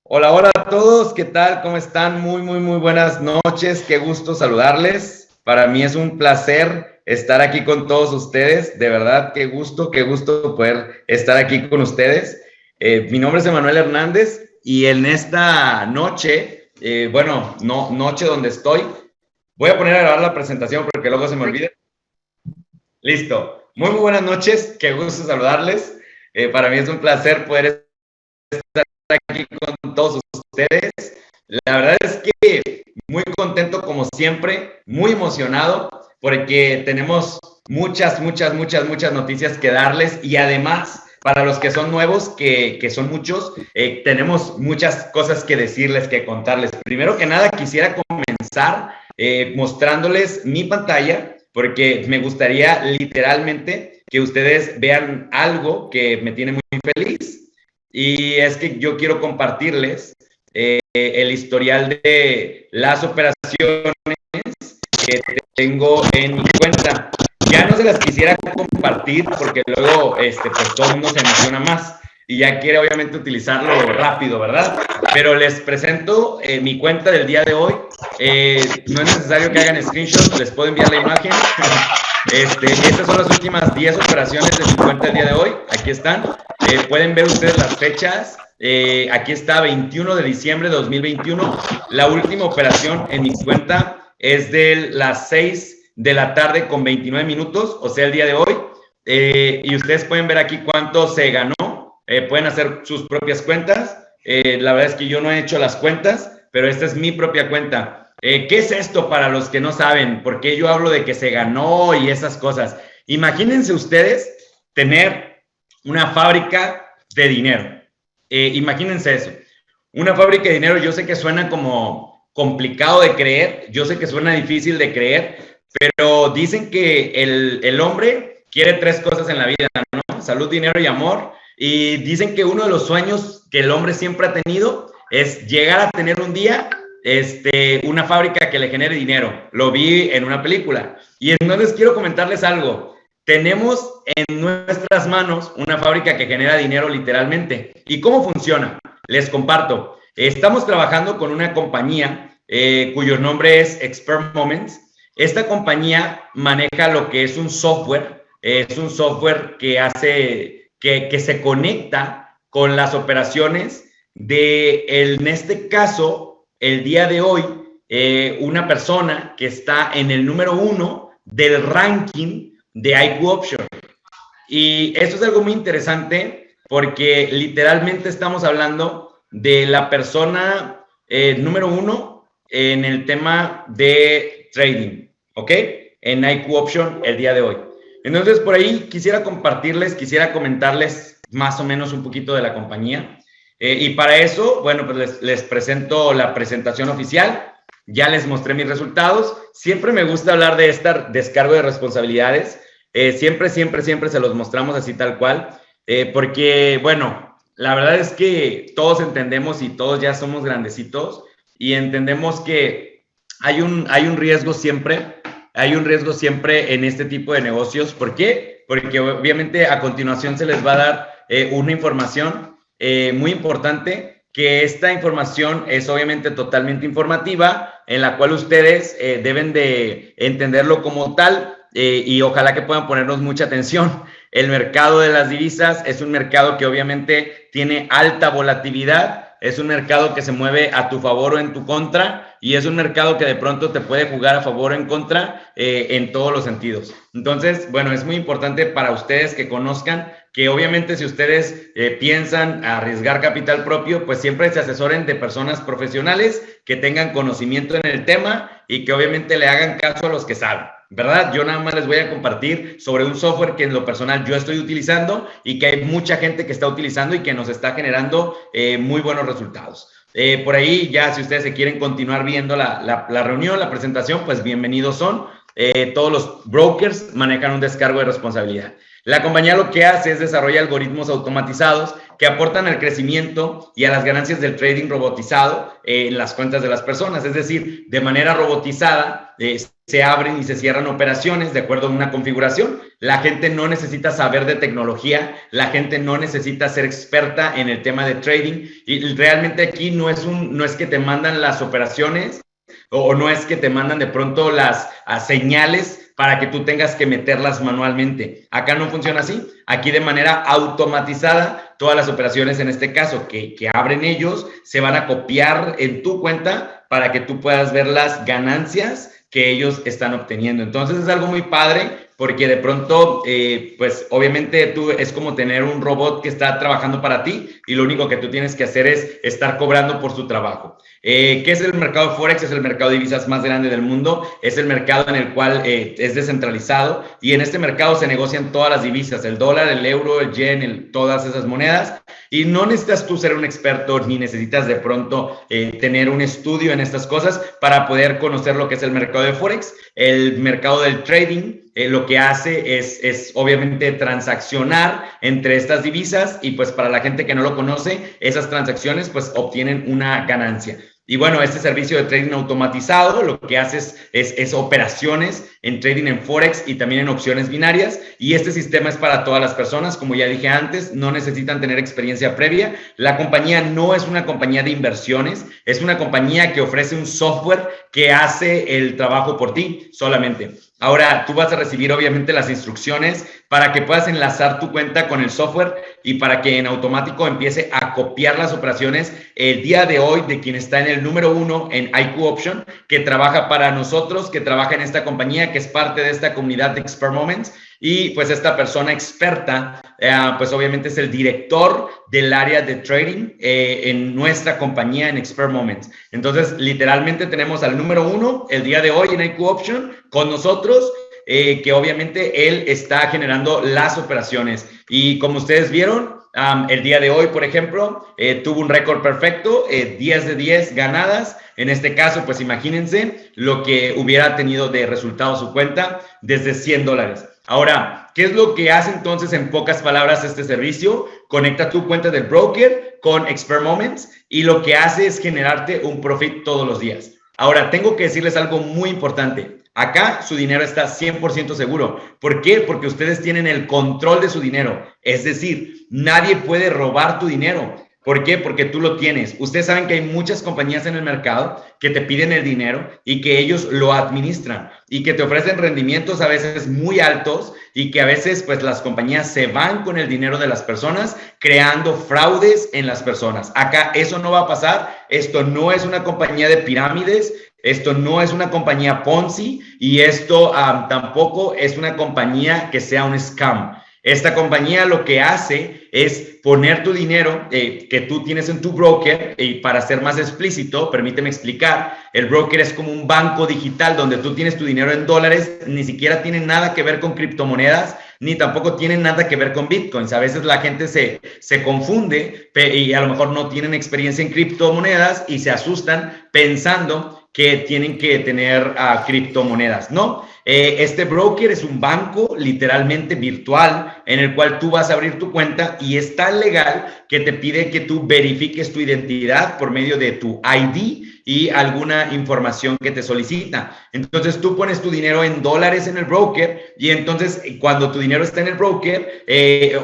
Hola, hola a todos, ¿qué tal? ¿Cómo están? Muy buenas noches, qué gusto saludarles. Para mí es un placer estar aquí con todos ustedes, de verdad, qué gusto poder estar aquí con ustedes. Mi nombre es Emanuel Hernández y en esta noche, noche donde estoy, voy a poner a grabar la presentación porque luego se me olvida. Listo, muy buenas noches, qué gusto saludarles. Para mí es un placer poder estar aquí con todos ustedes. La verdad es que muy contento como siempre, muy emocionado porque tenemos muchas noticias que darles y además para los que son nuevos, que son muchos, tenemos muchas cosas que decirles, que contarles. Primero que nada quisiera comenzar mostrándoles mi pantalla porque me gustaría literalmente que ustedes vean algo que me tiene muy feliz. Y es que yo quiero compartirles el historial de las operaciones que tengo en mi cuenta. Ya no se las quisiera compartir porque luego pues todo el mundo se emociona más y ya quiere obviamente utilizarlo rápido, ¿verdad? Pero les presento mi cuenta del día de hoy. No es necesario que hagan screenshots, les puedo enviar la imagen. Estas son las últimas 10 operaciones de mi cuenta del día de hoy. Aquí están. Pueden ver ustedes las fechas. Aquí está 21 de diciembre de 2021. La última operación en mi cuenta es de las 6 de la tarde con 29 minutos, o sea, el día de hoy. Y ustedes pueden ver aquí cuánto se ganó. Pueden hacer sus propias cuentas. La verdad es que yo no he hecho las cuentas, pero esta es mi propia cuenta. ¿Qué es esto para los que no saben? ¿Por qué yo hablo de que se ganó y esas cosas? Imagínense ustedes tener una fábrica de dinero. Imagínense eso. Una fábrica de dinero, yo sé que suena como complicado de creer, yo sé que suena difícil de creer, pero dicen que el hombre quiere tres cosas en la vida, ¿no? Salud, dinero y amor. Y dicen que uno de los sueños que el hombre siempre ha tenido es llegar a tener un día una fábrica que le genere dinero. Lo vi en una película. Y entonces quiero comentarles algo. Tenemos en nuestras manos una fábrica que genera dinero literalmente. ¿Y cómo funciona? Les comparto. Estamos trabajando con una compañía cuyo nombre es Expert Moments. Esta compañía maneja lo que es un software. Es un software que hace que se conecta con las operaciones en este caso, el día de hoy, una persona que está en el número 1 del ranking de IQ Option. Y esto es algo muy interesante porque literalmente estamos hablando de la persona número 1 en el tema de trading, ¿ok? En IQ Option el día de hoy. Entonces, por ahí quisiera compartirles, quisiera comentarles más o menos un poquito de la compañía. Y para eso, bueno, pues les presento la presentación oficial. Ya les mostré mis resultados. Siempre me gusta hablar de este descargo de responsabilidades. Siempre se los mostramos así tal cual. Porque, bueno, la verdad es que todos entendemos y todos ya somos grandecitos y entendemos que hay un riesgo siempre. Hay un riesgo siempre en este tipo de negocios. ¿Por qué? Porque obviamente a continuación se les va a dar una información muy importante, que esta información es obviamente totalmente informativa, en la cual ustedes deben de entenderlo como tal y ojalá que puedan ponernos mucha atención. El mercado de las divisas es un mercado que obviamente tiene alta volatilidad, es un mercado que se mueve a tu favor o en tu contra y es un mercado que de pronto te puede jugar a favor o en contra en todos los sentidos. Entonces, bueno, es muy importante para ustedes que conozcan que obviamente si ustedes piensan arriesgar capital propio, pues siempre se asesoren de personas profesionales que tengan conocimiento en el tema y que obviamente le hagan caso a los que saben, ¿verdad? Yo nada más les voy a compartir sobre un software que en lo personal yo estoy utilizando y que hay mucha gente que está utilizando y que nos está generando muy buenos resultados. Por ahí ya si ustedes se quieren continuar viendo la reunión, la presentación, pues bienvenidos son. Todos los brokers manejan un descargo de responsabilidad. La compañía lo que hace es desarrollar algoritmos automatizados que aportan al crecimiento y a las ganancias del trading robotizado en las cuentas de las personas. Es decir, de manera robotizada se abren y se cierran operaciones de acuerdo a una configuración. La gente no necesita saber de tecnología, la gente no necesita ser experta en el tema de trading y realmente aquí no es que te mandan las operaciones o no es que te mandan de pronto las señales para que tú tengas que meterlas manualmente. Acá no funciona así. Aquí de manera automatizada, todas las operaciones en este caso que abren ellos se van a copiar en tu cuenta para que tú puedas ver las ganancias que ellos están obteniendo. Entonces es algo muy padre porque de pronto, pues obviamente tú es como tener un robot que está trabajando para ti y lo único que tú tienes que hacer es estar cobrando por su trabajo. ¿Qué es el mercado Forex? Es el mercado de divisas más grande del mundo, es el mercado en el cual es descentralizado y en este mercado se negocian todas las divisas, el dólar, el euro, el yen, todas esas monedas y no necesitas tú ser un experto ni necesitas de pronto tener un estudio en estas cosas para poder conocer lo que es el mercado de Forex. El mercado del trading lo que hace es obviamente transaccionar entre estas divisas y pues para la gente que no lo conoce, esas transacciones pues obtienen una ganancia. Y bueno, este servicio de trading automatizado lo que hace es operaciones en trading en Forex y también en opciones binarias. Y este sistema es para todas las personas, como ya dije antes, no necesitan tener experiencia previa. La compañía no es una compañía de inversiones, es una compañía que ofrece un software que hace el trabajo por ti solamente. Ahora, tú vas a recibir obviamente las instrucciones para que puedas enlazar tu cuenta con el software y para que en automático empiece a copiar las operaciones el día de hoy de quien está en el número 1 en IQ Option, que trabaja para nosotros, que trabaja en esta compañía, que es parte de esta comunidad de Expert Moments. Y pues esta persona experta, pues obviamente es el director del área de trading en nuestra compañía en Expert Moments. Entonces, literalmente tenemos al número 1 el día de hoy en IQ Option con nosotros, que obviamente él está generando las operaciones. Y como ustedes vieron, el día de hoy, por ejemplo, tuvo un récord perfecto, 10 de 10 ganadas. En este caso, pues imagínense lo que hubiera tenido de resultado su cuenta desde $100. Ahora, ¿qué es lo que hace entonces en pocas palabras este servicio? Conecta tu cuenta del broker con Expert Moments y lo que hace es generarte un profit todos los días. Ahora, tengo que decirles algo muy importante. Acá su dinero está 100% seguro. ¿Por qué? Porque ustedes tienen el control de su dinero. Es decir, nadie puede robar tu dinero. ¿Por qué? Porque tú lo tienes. Ustedes saben que hay muchas compañías en el mercado que te piden el dinero y que ellos lo administran y que te ofrecen rendimientos a veces muy altos y que a veces pues las compañías se van con el dinero de las personas creando fraudes en las personas. Acá eso no va a pasar. Esto no es una compañía de pirámides. Esto no es una compañía Ponzi y esto tampoco es una compañía que sea un scam. Esta compañía lo que hace es poner tu dinero que tú tienes en tu broker y para ser más explícito, permíteme explicar, el broker es como un banco digital donde tú tienes tu dinero en dólares, ni siquiera tiene nada que ver con criptomonedas, ni tampoco tiene nada que ver con bitcoins. A veces la gente se confunde y a lo mejor no tienen experiencia en criptomonedas y se asustan pensando que tienen que tener criptomonedas, ¿no? Este broker es un banco literalmente virtual en el cual tú vas a abrir tu cuenta y es tan legal que te pide que tú verifiques tu identidad por medio de tu ID y alguna información que te solicita. Entonces tú pones tu dinero en dólares en el broker y entonces cuando tu dinero está en el broker,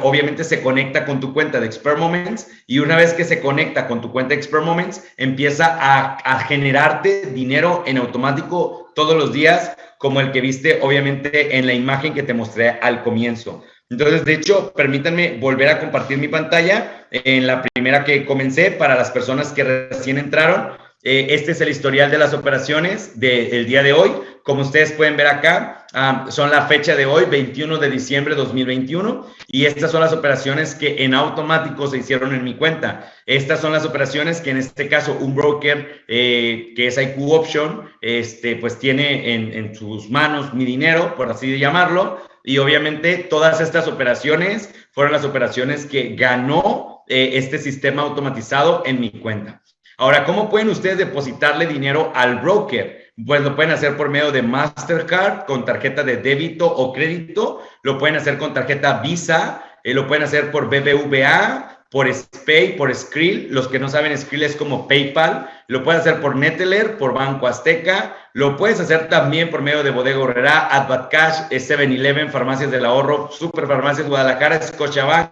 obviamente se conecta con tu cuenta de Expert Moments y una vez que se conecta con tu cuenta de Expert Moments, empieza a generarte dinero en automático todos los días, como el que viste obviamente en la imagen que te mostré al comienzo. Entonces, de hecho, permítanme volver a compartir mi pantalla en la primera que comencé para las personas que recién entraron. Este es el historial de las operaciones del día de hoy. Como ustedes pueden ver acá, son la fecha de hoy, 21 de diciembre de 2021. Y estas son las operaciones que en automático se hicieron en mi cuenta. Estas son las operaciones que en este caso un broker que es IQ Option, pues tiene en sus manos mi dinero, por así llamarlo. Y obviamente todas estas operaciones fueron las operaciones que ganó este sistema automatizado en mi cuenta. Ahora, ¿cómo pueden ustedes depositarle dinero al broker? pues lo pueden hacer por medio de Mastercard, con tarjeta de débito o crédito, lo pueden hacer con tarjeta Visa, lo pueden hacer por BBVA, por SPAY, por Skrill. Los que no saben, Skrill es como PayPal. Lo puedes hacer por Neteller, por Banco Azteca. Lo puedes hacer también por medio de Bodega Aurrerá, Advatcash, 7-Eleven, Farmacias del Ahorro, Superfarmacias Guadalajara, Scotiabank,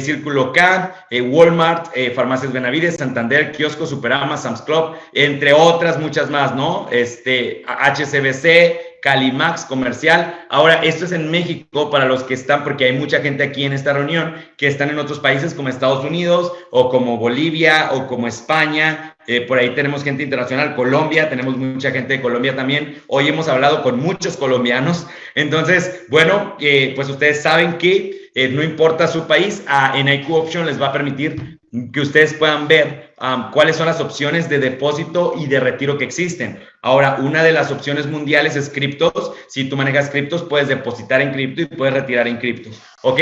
Círculo K, Walmart, Farmacias Benavides, Santander, Kiosco, Superama, Sam's Club, entre otras muchas más, ¿no? HCBC, Calimax, Comercial. Ahora, esto es en México para los que están, porque hay mucha gente aquí en esta reunión que están en otros países como Estados Unidos o como Bolivia o como España. Por ahí tenemos gente internacional, Colombia, tenemos mucha gente de Colombia también. Hoy hemos hablado con muchos colombianos. Entonces, bueno, pues ustedes saben que no importa su país, en IQ Option les va a permitir que ustedes puedan ver cuáles son las opciones de depósito y de retiro que existen. Ahora, una de las opciones mundiales es criptos. Si tú manejas criptos, puedes depositar en cripto y puedes retirar en criptos. ¿Ok?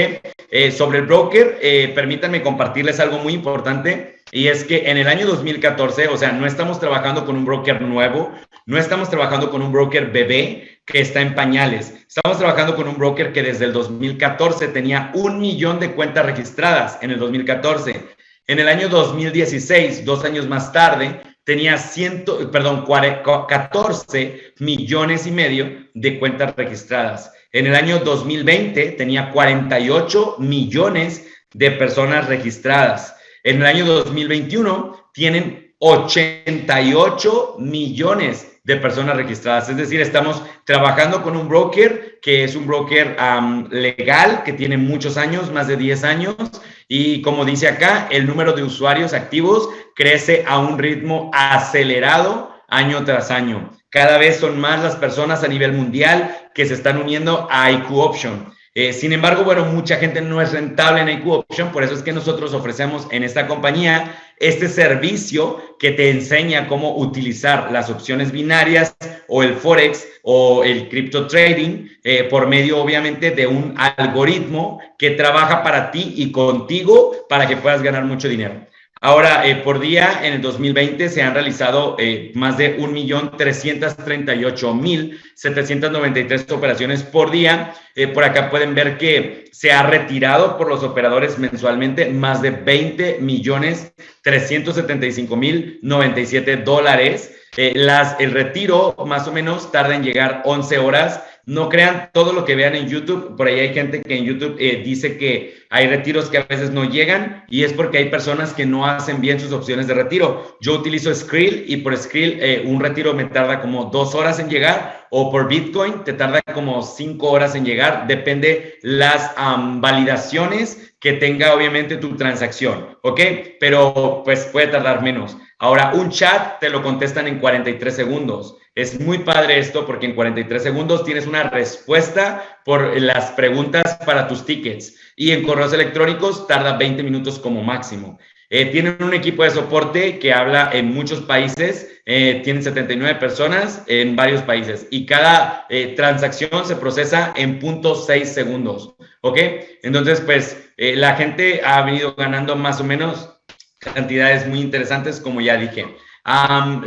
Sobre el broker, permítanme compartirles algo muy importante, y es que en el año 2014, o sea, no estamos trabajando con un broker nuevo, no estamos trabajando con un broker bebé que está en pañales. Estamos trabajando con un broker que desde el 2014 tenía 1 millón de cuentas registradas en el 2014. En el año 2016, 2 años más tarde, tenía 14 millones y medio de cuentas registradas. En el año 2020 tenía 48 millones de personas registradas. En el año 2021 tienen 88 millones de personas registradas. Es decir, estamos trabajando con un broker que es un broker legal, que tiene muchos años, más de 10 años. Y como dice acá, el número de usuarios activos crece a un ritmo acelerado año tras año. Cada vez son más las personas a nivel mundial que se están uniendo a IQ Option. Sin embargo, bueno, mucha gente no es rentable en IQ Option, por eso es que nosotros ofrecemos en esta compañía este servicio que te enseña cómo utilizar las opciones binarias o el Forex o el Crypto Trading por medio, obviamente, de un algoritmo que trabaja para ti y contigo para que puedas ganar mucho dinero. Ahora, por día, en el 2020 se han realizado más de 1.338.793 operaciones por día. Por acá pueden ver que se ha retirado por los operadores mensualmente más de $20.375.097. El retiro más o menos tarda en llegar 11 horas. No crean todo lo que vean en YouTube. Por ahí hay gente que en YouTube dice que hay retiros que a veces no llegan, y es porque hay personas que no hacen bien sus opciones de retiro. Yo utilizo Skrill, y por Skrill un retiro me tarda como 2 horas en llegar, o por Bitcoin te tarda como 5 horas en llegar. Depende las validaciones que tenga obviamente tu transacción, ¿ok? Pero pues puede tardar menos. Ahora, un chat te lo contestan en 43 segundos. Es muy padre esto porque en 43 segundos tienes una respuesta por las preguntas para tus tickets. Y en correos electrónicos tarda 20 minutos como máximo. Tienen un equipo de soporte que habla en muchos países. Tienen 79 personas en varios países. Y cada transacción se procesa en 0.6 segundos. ¿Ok? Entonces, pues, la gente ha venido ganando más o menos cantidades muy interesantes, como ya dije.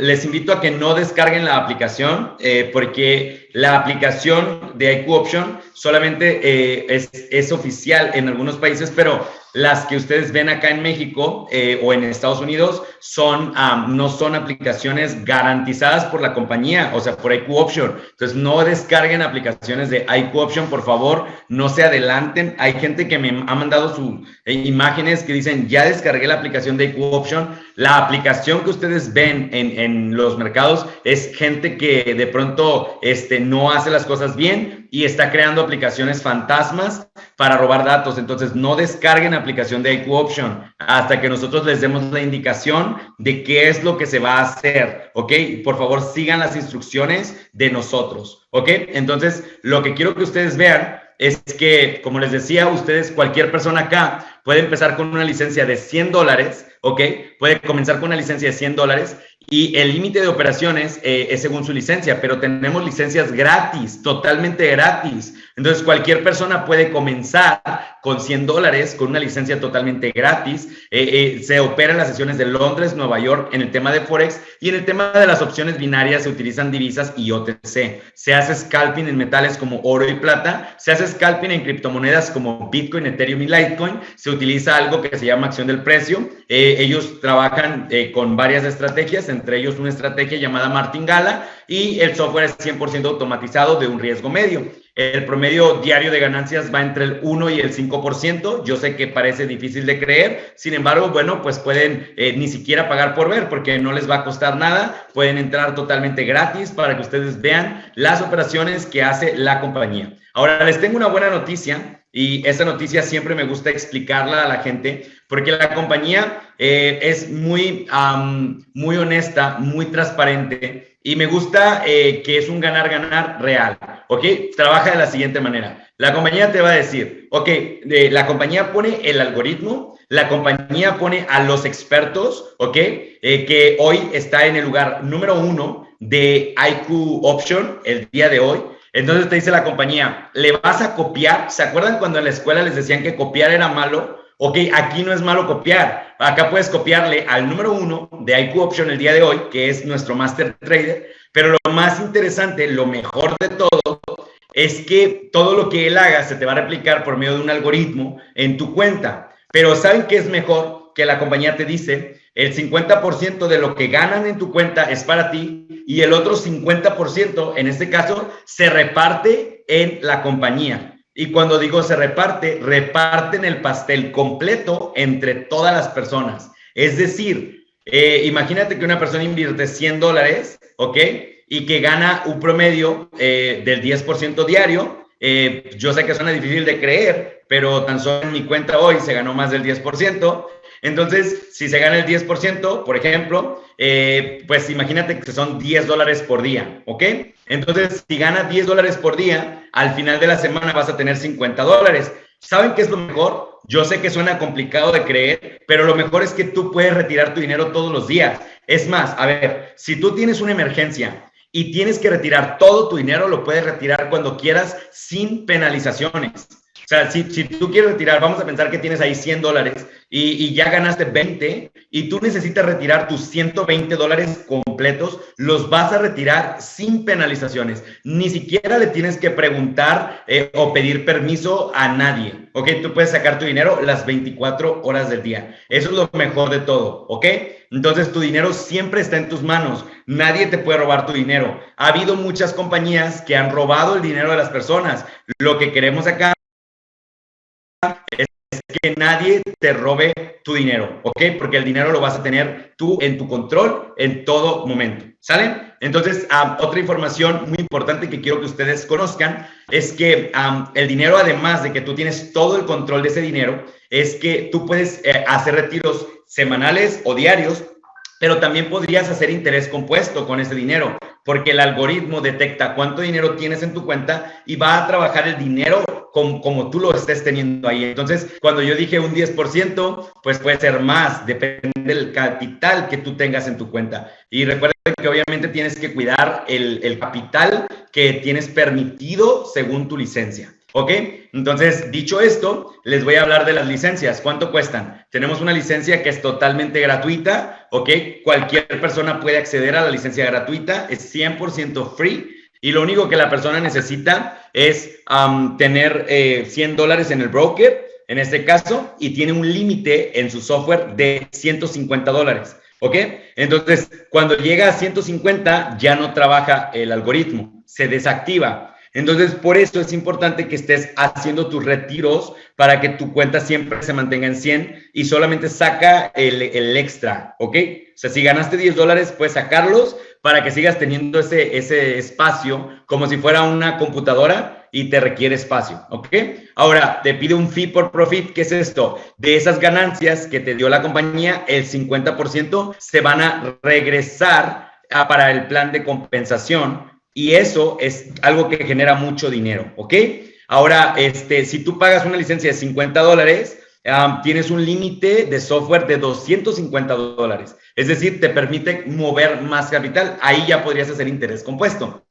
Les invito a que no descarguen la aplicación porque la aplicación de IQ Option solamente es oficial en algunos países, pero las que ustedes ven acá en México o en Estados Unidos no son aplicaciones garantizadas por la compañía, o sea, por IQ Option. Entonces, no descarguen aplicaciones de IQ Option, por favor, no se adelanten. Hay gente que me ha mandado sus imágenes que dicen, ya descargué la aplicación de IQ Option. La aplicación que ustedes ven en los mercados es gente que de pronto no hace las cosas bien y está creando aplicaciones fantasmas para robar datos. Entonces, no descarguen aplicación de IQ Option hasta que nosotros les demos la indicación de qué es lo que se va a hacer, ¿ok? Por favor, sigan las instrucciones de nosotros, ¿ok? Entonces, lo que quiero que ustedes vean es que, como les decía, ustedes, cualquier persona acá puede empezar con una licencia de $100, ¿ok? Puede comenzar con una licencia de $100 Y el límite de operaciones es según su licencia, pero tenemos licencias gratis, totalmente gratis. Entonces, cualquier persona puede comenzar con $100 con una licencia totalmente gratis. Se operan las sesiones de Londres, Nueva York en el tema de Forex, y en el tema de las opciones binarias se utilizan divisas y OTC. Se hace scalping en metales como oro y plata, se hace scalping en criptomonedas como Bitcoin, Ethereum y Litecoin. Se utiliza algo que se llama acción del precio. Ellos trabajan con varias estrategias, entre ellos una estrategia llamada Martingala, y el software es 100% automatizado de un riesgo medio. El promedio diario de ganancias va entre el 1 y el 5%. Yo sé que parece difícil de creer. Sin embargo, bueno, pues pueden ni siquiera pagar por ver porque no les va a costar nada. Pueden entrar totalmente gratis para que ustedes vean las operaciones que hace la compañía. Ahora, les tengo una buena noticia y esa noticia siempre me gusta explicarla a la gente porque la compañía es muy honesta, muy transparente. Y me gusta que es un ganar-ganar real, ¿ok? Trabaja de la siguiente manera. La compañía te va a decir, ok, la compañía pone el algoritmo, la compañía pone a los expertos, ¿ok? Que hoy está en el lugar número 1 de IQ Option el día de hoy. Entonces te dice la compañía, ¿le vas a copiar? ¿Se acuerdan cuando en la escuela les decían que copiar era malo? Ok, aquí no es malo copiar. Acá puedes copiarle al número 1 de IQ Option el día de hoy, que es nuestro Master Trader. Pero lo más interesante, lo mejor de todo, es que todo lo que él haga se te va a replicar por medio de un algoritmo en tu cuenta. Pero ¿saben qué es mejor? Que la compañía te dice, el 50% de lo que ganan en tu cuenta es para ti y el otro 50%, en este caso, se reparte en la compañía. Y cuando digo se reparte, reparten el pastel completo entre todas las personas. Es decir, imagínate que una persona invierte $100, ¿ok? Y que gana un promedio del 10% diario. Yo sé que suena difícil de creer, pero tan solo en mi cuenta hoy se ganó más del 10%. Entonces, si se gana el 10%, por ejemplo, pues imagínate que son $10 por día, ¿ok? Entonces, si ganas $10 por día, al final de la semana vas a tener $50. ¿Saben qué es lo mejor? Yo sé que suena complicado de creer, pero lo mejor es que tú puedes retirar tu dinero todos los días. Es más, a ver, si tú tienes una emergencia y tienes que retirar todo tu dinero, lo puedes retirar cuando quieras sin penalizaciones. O sea, si tú quieres retirar, vamos a pensar que tienes ahí $100 y ya ganaste 20 y tú necesitas retirar tus $120 completos, los vas a retirar sin penalizaciones. Ni siquiera le tienes que preguntar o pedir permiso a nadie, ¿ok? Tú puedes sacar tu dinero las 24 horas del día. Eso es lo mejor de todo, ¿ok? Entonces, tu dinero siempre está en tus manos. Nadie te puede robar tu dinero. Ha habido muchas compañías que han robado el dinero de las personas. Lo que queremos acá es que nadie te robe tu dinero, ¿ok? Porque el dinero lo vas a tener tú en tu control en todo momento, ¿sale? Entonces, otra información muy importante que quiero que ustedes conozcan es que el dinero, además de que tú tienes todo el control de ese dinero, es que tú puedes hacer retiros semanales o diarios, pero también podrías hacer interés compuesto con ese dinero, porque el algoritmo detecta cuánto dinero tienes en tu cuenta y va a trabajar el dinero como tú lo estés teniendo ahí. Entonces, cuando yo dije un 10%, pues puede ser más, depende del capital que tú tengas en tu cuenta. Y recuerden que obviamente tienes que cuidar el capital que tienes permitido según tu licencia. ¿Ok? Entonces, dicho esto, les voy a hablar de las licencias. ¿Cuánto cuestan? Tenemos una licencia que es totalmente gratuita, ¿ok? Cualquier persona puede acceder a la licencia gratuita, es 100% free. Y lo único que la persona necesita es tener $100 en el broker, en este caso, y tiene un límite en su software de $150, ¿ok? Entonces, cuando llega a 150, ya no trabaja el algoritmo, se desactiva. Entonces, por eso es importante que estés haciendo tus retiros para que tu cuenta siempre se mantenga en 100 y solamente saca el extra, ¿ok? O sea, si ganaste $10, puedes sacarlos para que sigas teniendo ese espacio como si fuera una computadora y te requiere espacio, ¿ok? Ahora, te pide un fee por profit. ¿Qué es esto? De esas ganancias que te dio la compañía, el 50% se van a regresar para el plan de compensación. Y eso es algo que genera mucho dinero, ¿ok? Ahora, si tú pagas una licencia de $50, tienes un límite de software de $250. Es decir, te permite mover más capital. Ahí ya podrías hacer interés compuesto.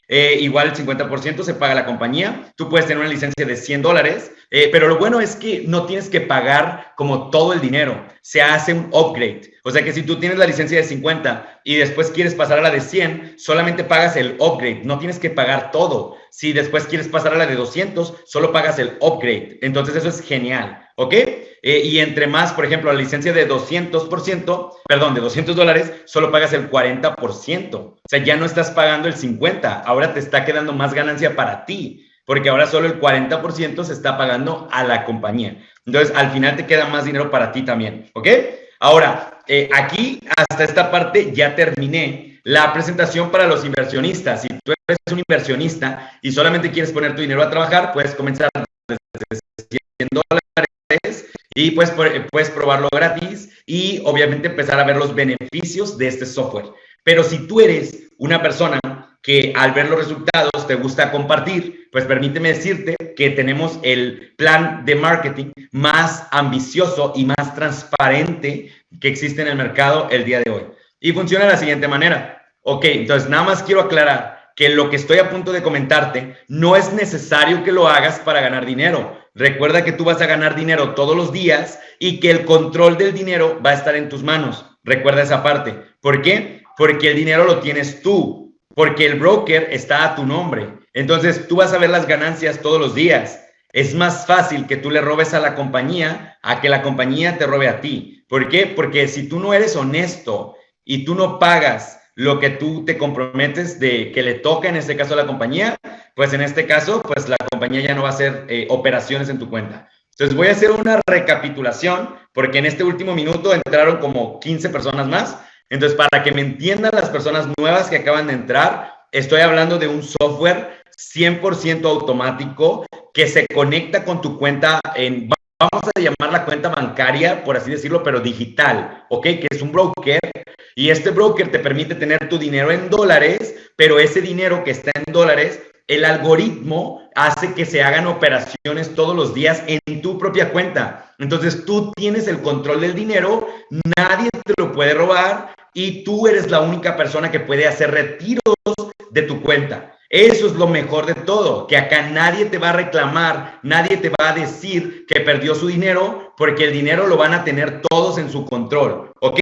Igual el 50% se paga la compañía. Tú puedes tener una licencia de $100, pero lo bueno es que no tienes que pagar como todo el dinero. Se hace un upgrade. O sea que si tú tienes la licencia de 50 y después quieres pasar a la de 100, solamente pagas el upgrade. No tienes que pagar todo. Si después quieres pasar a la de 200, solo pagas el upgrade. Entonces eso es genial, ¿ok? Y entre más, por ejemplo, la licencia de $200, solo pagas el 40%. O sea, ya no estás pagando el 50%. Ahora te está quedando más ganancia para ti, porque ahora solo el 40% se está pagando a la compañía. Entonces, al final te queda más dinero para ti también, ¿ok? Ahora, aquí hasta esta parte ya terminé la presentación para los inversionistas. Si tú eres un inversionista y solamente quieres poner tu dinero a trabajar, puedes comenzar desde $100 y puedes probarlo gratis y obviamente empezar a ver los beneficios de este software. Pero si tú eres una persona que al ver los resultados te gusta compartir, pues permíteme decirte que tenemos el plan de marketing más ambicioso y más transparente que existe en el mercado el día de hoy. Y funciona de la siguiente manera. Ok, entonces nada más quiero aclarar que lo que estoy a punto de comentarte no es necesario que lo hagas para ganar dinero. Recuerda que tú vas a ganar dinero todos los días y que el control del dinero va a estar en tus manos. Recuerda esa parte. ¿Por qué? Porque el dinero lo tienes tú, porque el broker está a tu nombre. Entonces tú vas a ver las ganancias todos los días. Es más fácil que tú le robes a la compañía a que la compañía te robe a ti. ¿Por qué? Porque si tú no eres honesto y tú no pagas lo que tú te comprometes de que le toca, en este caso a la compañía, pues en este caso, pues la compañía ya no va a hacer operaciones en tu cuenta. Entonces voy a hacer una recapitulación porque en este último minuto entraron como 15 personas más. Entonces, para que me entiendan las personas nuevas que acaban de entrar, estoy hablando de un software 100% automático que se conecta con tu cuenta vamos a llamar la cuenta bancaria, por así decirlo, pero digital, ¿ok? Que es un broker y este broker te permite tener tu dinero en dólares, pero ese dinero que está en dólares, el algoritmo hace que se hagan operaciones todos los días en tu propia cuenta. Entonces tú tienes el control del dinero, nadie te lo puede robar y tú eres la única persona que puede hacer retiros de tu cuenta. Eso es lo mejor de todo, que acá nadie te va a reclamar, nadie te va a decir que perdió su dinero, porque el dinero lo van a tener todos en su control, ¿ok?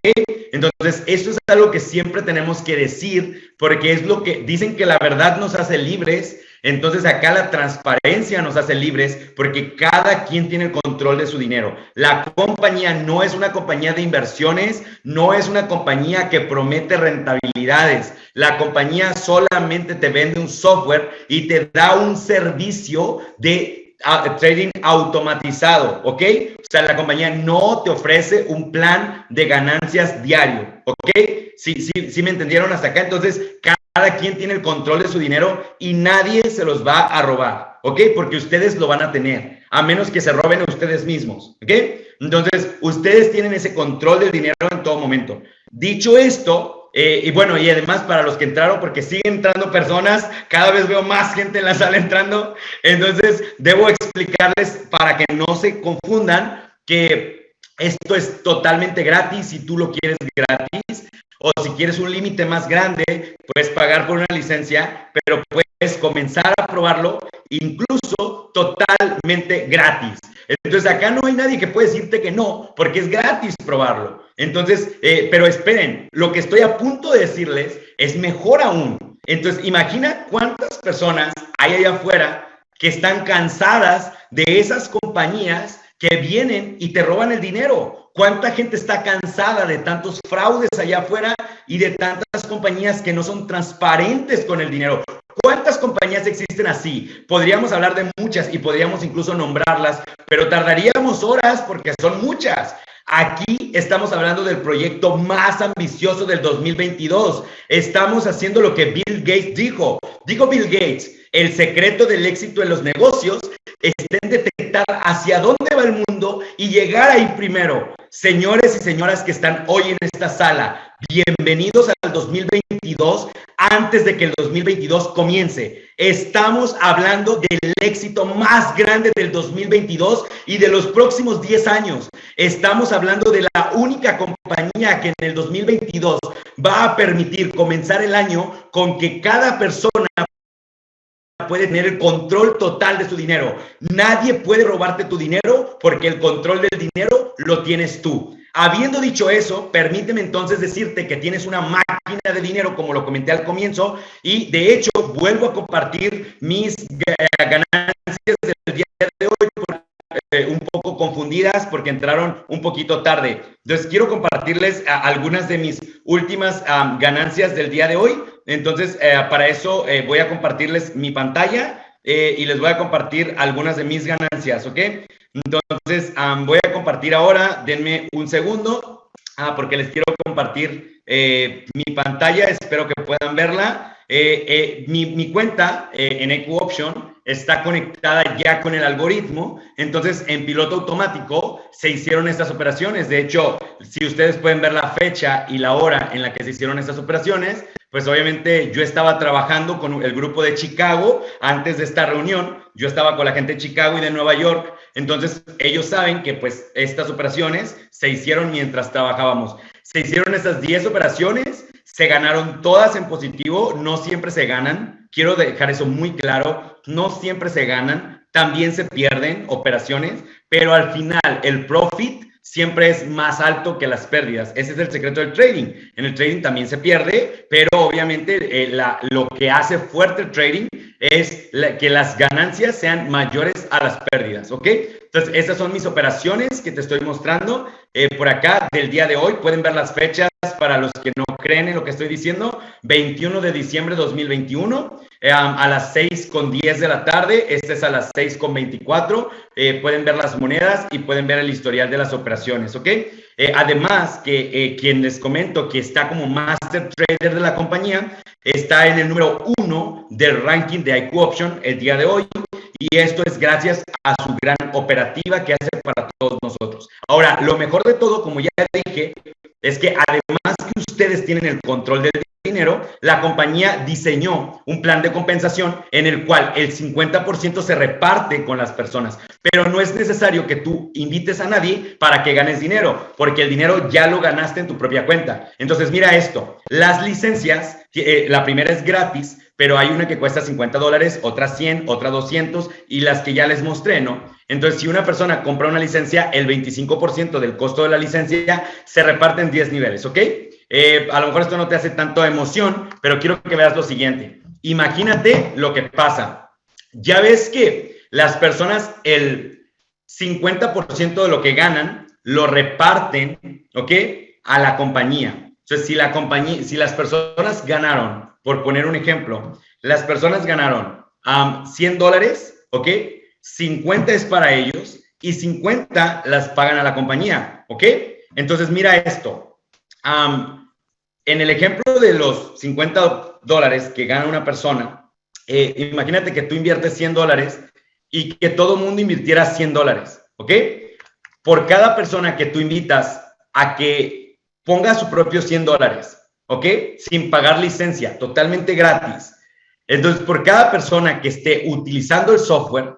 Entonces, eso es algo que siempre tenemos que decir, porque es lo que dicen que la verdad nos hace libres. Entonces, acá la transparencia nos hace libres porque cada quien tiene el control de su dinero. La compañía no es una compañía de inversiones, no es una compañía que promete rentabilidades. La compañía solamente te vende un software y te da un servicio de trading automatizado, ¿ok? O sea, la compañía no te ofrece un plan de ganancias diario, ¿ok? Sí me entendieron hasta acá. Entonces, cada quien tiene el control de su dinero y nadie se los va a robar, ¿ok? Porque ustedes lo van a tener, a menos que se roben a ustedes mismos, ¿ok? Entonces, ustedes tienen ese control del dinero en todo momento. Dicho esto, y bueno, y además para los que entraron, porque siguen entrando personas, cada vez veo más gente en la sala entrando, entonces debo explicarles para que no se confundan que esto es totalmente gratis si tú lo quieres gratis, o si quieres un límite más grande, puedes pagar por una licencia, pero puedes comenzar a probarlo incluso totalmente gratis. Entonces acá no hay nadie que pueda decirte que no, porque es gratis probarlo. Entonces, pero esperen, lo que estoy a punto de decirles es mejor aún. Entonces, imagina cuántas personas hay allá afuera que están cansadas de esas compañías que vienen y te roban el dinero. ¿Cuánta gente está cansada de tantos fraudes allá afuera y de tantas compañías que no son transparentes con el dinero? ¿Cuántas compañías existen así? Podríamos hablar de muchas y podríamos incluso nombrarlas, pero tardaríamos horas porque son muchas. Aquí estamos hablando del proyecto más ambicioso del 2022. Estamos haciendo lo que Bill Gates dijo. Dijo Bill Gates, el secreto del éxito en los negocios está en detectar hacia dónde va el mundo y llegar ahí primero. Señores y señoras que están hoy en esta sala, bienvenidos al 2022 2022 antes de que el 2022 comience. Estamos hablando del éxito más grande del 2022 y de los próximos 10 años. Estamos hablando de la única compañía que en el 2022 va a permitir comenzar el año con que cada persona puede tener el control total de su dinero. Nadie puede robarte tu dinero porque el control del dinero lo tienes tú. Habiendo dicho eso, permíteme entonces decirte que tienes una máquina de dinero, como lo comenté al comienzo, y de hecho vuelvo a compartir mis ganancias del día de hoy, un poco confundidas porque entraron un poquito tarde. Entonces quiero compartirles algunas de mis últimas ganancias del día de hoy. Entonces para eso voy a compartirles mi pantalla y les voy a compartir algunas de mis ganancias, ¿ok? Entonces voy a compartir ahora, denme un segundo porque les quiero compartir mi pantalla, espero que puedan verla. Mi cuenta en EquiOption está conectada ya con el algoritmo, entonces en piloto automático se hicieron estas operaciones. De hecho, si ustedes pueden ver la fecha y la hora en la que se hicieron estas operaciones, pues obviamente yo estaba trabajando con el grupo de Chicago antes de esta reunión. Yo estaba con la gente de Chicago y de Nueva York, entonces ellos saben que pues estas operaciones se hicieron mientras trabajábamos. Se hicieron estas 10 operaciones, se ganaron todas en positivo, no siempre se ganan. Quiero dejar eso muy claro, no siempre se ganan, también se pierden operaciones, pero al final el profit siempre es más alto que las pérdidas. Ese es el secreto del trading. En el trading también se pierde, pero obviamente lo que hace fuerte el trading es que las ganancias sean mayores a las pérdidas, ¿ok? Entonces, estas son mis operaciones que te estoy mostrando por acá del día de hoy. Pueden ver las fechas para los que no creen en lo que estoy diciendo. 21 de diciembre de 2021 a las 6:10 de la tarde. Este es a las 6:24. Pueden ver las monedas y pueden ver el historial de las operaciones, ¿ok? Además, quien les comento que está como Master Trader de la compañía, está en el número 1 del ranking de EquiOption el día de hoy. Y esto es gracias a su gran operativa que hace para todos nosotros. Ahora, lo mejor de todo, como ya dije, es que además que ustedes tienen el control del dinero, la compañía diseñó un plan de compensación en el cual el 50% se reparte con las personas, pero no es necesario que tú invites a nadie para que ganes dinero, porque el dinero ya lo ganaste en tu propia cuenta. Entonces, mira esto, las licencias, la primera es gratis, pero hay una que cuesta $50, otra 100, otra 200 y las que ya les mostré, ¿no? Entonces, si una persona compra una licencia, el 25% del costo de la licencia se reparte en 10 niveles, ¿ok? A lo mejor esto no te hace tanto emoción, pero quiero que veas lo siguiente. Imagínate lo que pasa. Ya ves que las personas, el 50% de lo que ganan, lo reparten, ¿ok? A la compañía. Entonces, si las personas ganaron, por poner un ejemplo, las personas ganaron $100, ¿ok? 50 es para ellos y 50 las pagan a la compañía, ¿ok? Entonces, mira esto. En el ejemplo de los $50 que gana una persona, imagínate que tú inviertes $100 y que todo el mundo invirtiera $100, ¿ok? Por cada persona que tú invitas a que ponga su propio $100, ¿ok? Sin pagar licencia, totalmente gratis. Entonces, por cada persona que esté utilizando el software,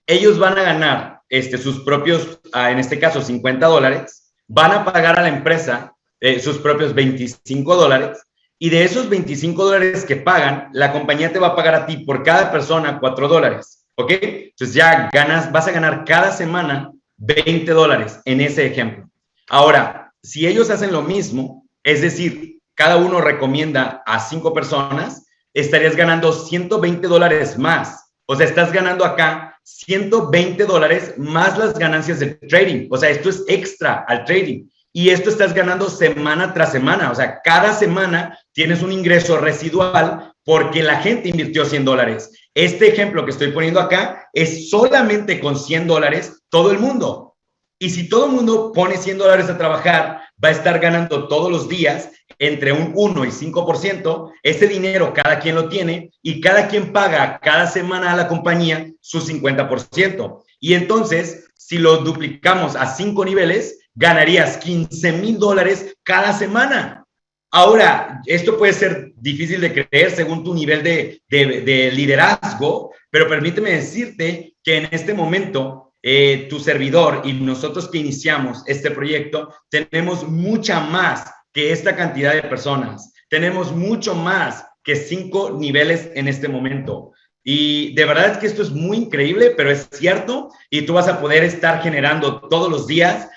ellos van a ganar sus propios, en este caso, $50, van a pagar a la empresa sus propios $25 y de esos $25 que pagan, la compañía te va a pagar a ti por cada persona $4, ¿ok? Entonces ya vas a ganar cada semana $20 en ese ejemplo. Ahora, si ellos hacen lo mismo, es decir, cada uno recomienda a 5 personas, estarías ganando $120 más. O sea, estás ganando acá $120 más las ganancias del trading. O sea, esto es extra al trading. Y esto estás ganando semana tras semana. O sea, cada semana tienes un ingreso residual porque la gente invirtió $100. Este ejemplo que estoy poniendo acá es solamente con $100 todo el mundo. Y si todo el mundo pone $100 a trabajar, va a estar ganando todos los días entre un 1 y 5%. Ese dinero cada quien lo tiene y cada quien paga cada semana a la compañía su 50%. Y entonces, si lo duplicamos a 5 niveles, ganarías $15,000 cada semana. Ahora, esto puede ser difícil de creer según tu nivel de liderazgo, pero permíteme decirte que en este momento tu servidor y nosotros que iniciamos este proyecto tenemos mucha más que esta cantidad de personas. Tenemos mucho más que 5 niveles en este momento. Y de verdad es que esto es muy increíble, pero es cierto, y tú vas a poder estar generando todos los días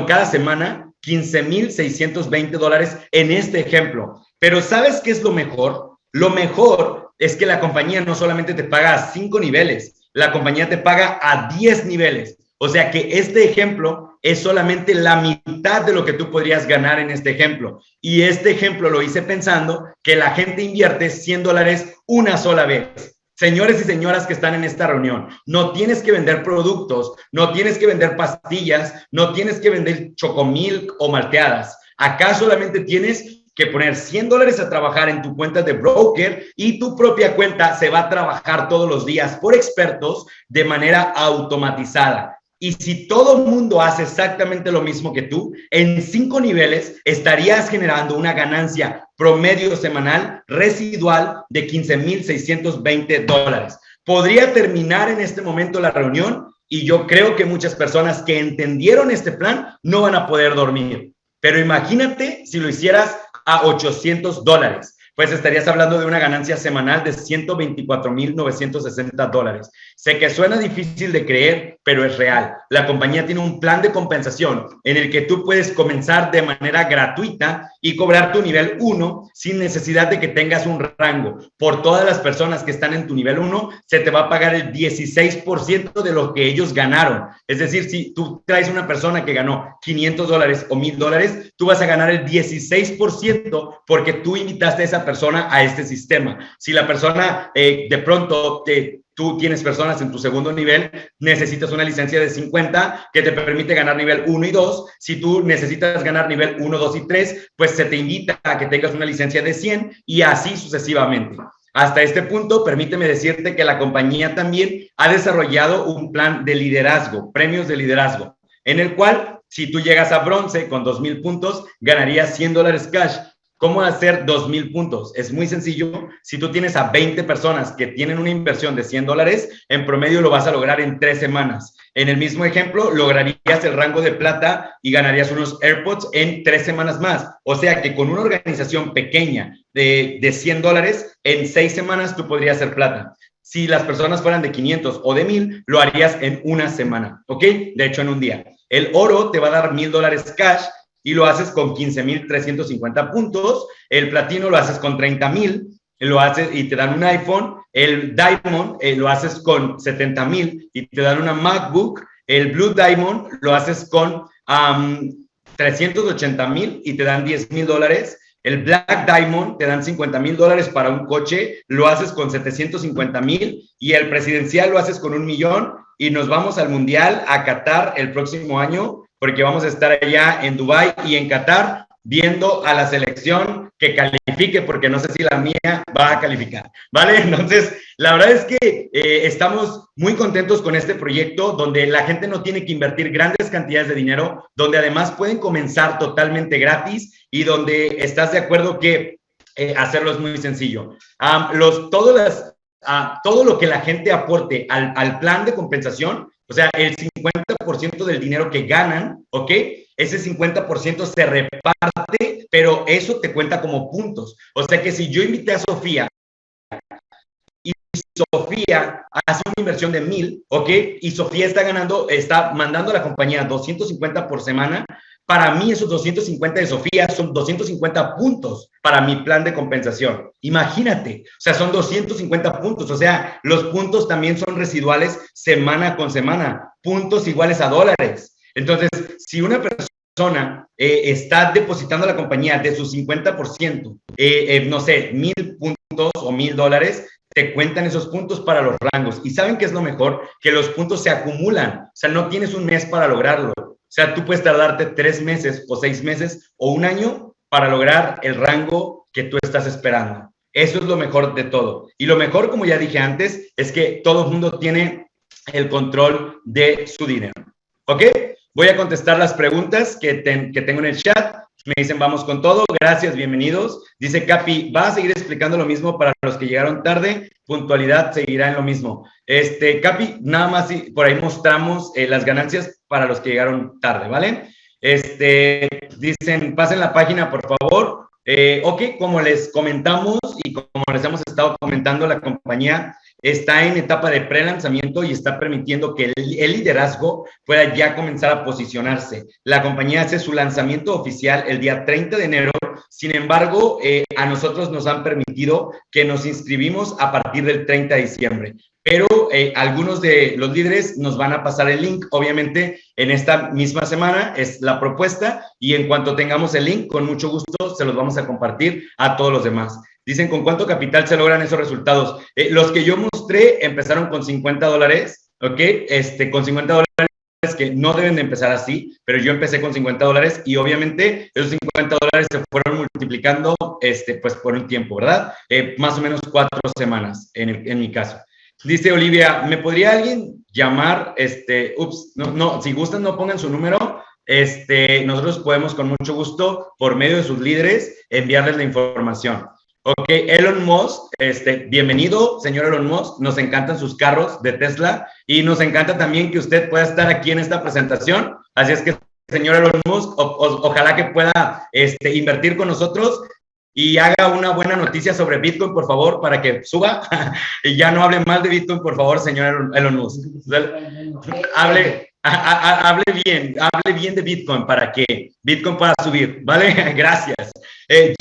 cada semana, $15,620 en este ejemplo. Pero ¿sabes qué es lo mejor? Lo mejor es que la compañía no solamente te paga a 5 niveles, la compañía te paga a 10 niveles. O sea que este ejemplo es solamente la mitad de lo que tú podrías ganar en este ejemplo. Y este ejemplo lo hice pensando que la gente invierte $100 una sola vez. Señores y señoras que están en esta reunión, no tienes que vender productos, no tienes que vender pastillas, no tienes que vender chocomilk o malteadas. Acá solamente tienes que poner $100 a trabajar en tu cuenta de broker y tu propia cuenta se va a trabajar todos los días por expertos de manera automatizada. Y si todo el mundo hace exactamente lo mismo que tú, en 5 niveles estarías generando una ganancia promedio semanal residual de $15,620. Podría terminar en este momento la reunión y yo creo que muchas personas que entendieron este plan no van a poder dormir. Pero imagínate si lo hicieras a $800. Pues estarías hablando de una ganancia semanal de $124,960. Sé que suena difícil de creer, pero es real. La compañía tiene un plan de compensación en el que tú puedes comenzar de manera gratuita y cobrar tu nivel 1 sin necesidad de que tengas un rango. Por todas las personas que están en tu nivel 1, se te va a pagar el 16% de lo que ellos ganaron. Es decir, si tú traes una persona que ganó $500 o $1,000, tú vas a ganar el 16% porque tú invitaste a esa persona a este sistema. Si la persona de pronto tú tienes personas en tu segundo nivel, necesitas una licencia de 50 que te permite ganar nivel 1 y 2. Si tú necesitas ganar nivel 1, 2 y 3, pues se te invita a que tengas una licencia de 100 y así sucesivamente. Hasta este punto, permíteme decirte que la compañía también ha desarrollado un plan de liderazgo, premios de liderazgo, en el cual si tú llegas a bronce con 2,000 puntos, ganarías $100 cash. ¿Cómo hacer 2,000 puntos? Es muy sencillo. Si tú tienes a 20 personas que tienen una inversión de $100, en promedio lo vas a lograr en 3 semanas. En el mismo ejemplo, lograrías el rango de plata y ganarías unos AirPods en 3 semanas más. O sea que con una organización pequeña de $100, en 6 semanas tú podrías ser plata. Si las personas fueran de 500 o de 1,000, lo harías en una semana, ¿ok? De hecho, en un día. El oro te va a dar $1,000 cash y lo haces con 15,350 puntos. El platino lo haces con 30,000, lo haces y te dan un iPhone. El Diamond lo haces con 70,000 y te dan una MacBook. El Blue Diamond lo haces con 380,000 y te dan $10,000. El Black Diamond te dan $50,000 para un coche, lo haces con 750,000 y el presidencial lo haces con 1,000,000 y nos vamos al Mundial a Qatar el próximo año porque vamos a estar allá en Dubái y en Qatar viendo a la selección que califique, porque no sé si la mía va a calificar, ¿vale? Entonces, la verdad es que estamos muy contentos con este proyecto donde la gente no tiene que invertir grandes cantidades de dinero, donde además pueden comenzar totalmente gratis y donde estás de acuerdo que hacerlo es muy sencillo. Todo lo que la gente aporte al plan de compensación, o sea, el 50% del dinero que ganan, ¿ok? Ese 50% se reparte, pero eso te cuenta como puntos. O sea que si yo invité a Sofía y Sofía hace una inversión de 1,000, ¿ok? Y Sofía está mandando a la compañía 250 por semana. Para mí esos 250 de Sofía son 250 puntos para mi plan de compensación. Imagínate, o sea, son 250 puntos. O sea, los puntos también son residuales semana con semana. Puntos iguales a dólares. Entonces, si una persona está depositando a la compañía de su 50%, no sé, 1,000 puntos o $1,000, te cuentan esos puntos para los rangos. ¿Y saben qué es lo mejor? Que los puntos se acumulan. O sea, no tienes un mes para lograrlo. O sea, tú puedes tardarte 3 meses o 6 meses o un año para lograr el rango que tú estás esperando. Eso es lo mejor de todo. Y lo mejor, como ya dije antes, es que todo el mundo tiene el control de su dinero. ¿Ok? Voy a contestar las preguntas que tengo en el chat. Me dicen, vamos con todo, gracias, bienvenidos. Dice Capi, va a seguir explicando lo mismo para los que llegaron tarde, puntualidad seguirá en lo mismo. Capi, nada más por ahí mostramos las ganancias para los que llegaron tarde, ¿vale? Dicen, pasen la página, por favor. Ok, como les comentamos y como les hemos estado comentando, la compañía está en etapa de pre-lanzamiento y está permitiendo que el liderazgo pueda ya comenzar a posicionarse. La compañía hace su lanzamiento oficial el día 30 de enero. Sin embargo, a nosotros nos han permitido que nos inscribimos a partir del 30 de diciembre. Pero algunos de los líderes nos van a pasar el link, obviamente, en esta misma semana, es la propuesta, y en cuanto tengamos el link, con mucho gusto se los vamos a compartir a todos los demás. Dicen, ¿con cuánto capital se logran esos resultados? Los que yo mostré empezaron con $50, ¿ok? Con $50 que no deben de empezar así, pero yo empecé con $50 y obviamente esos $50 se fueron multiplicando, pues por un tiempo, ¿verdad? Más o menos 4 semanas en mi caso. Dice Olivia, ¿me podría alguien llamar? Si gustan no pongan su número. Nosotros podemos con mucho gusto, por medio de sus líderes, enviarles la información. Ok, Elon Musk, bienvenido, señor Elon Musk. Nos encantan sus carros de Tesla y nos encanta también que usted pueda estar aquí en esta presentación. Así es que, señor Elon Musk, ojalá que pueda invertir con nosotros y haga una buena noticia sobre Bitcoin, por favor, para que suba y ya no hable mal de Bitcoin, por favor, señor Elon Musk. Hable bien de Bitcoin para que Bitcoin pueda subir, ¿vale? Gracias.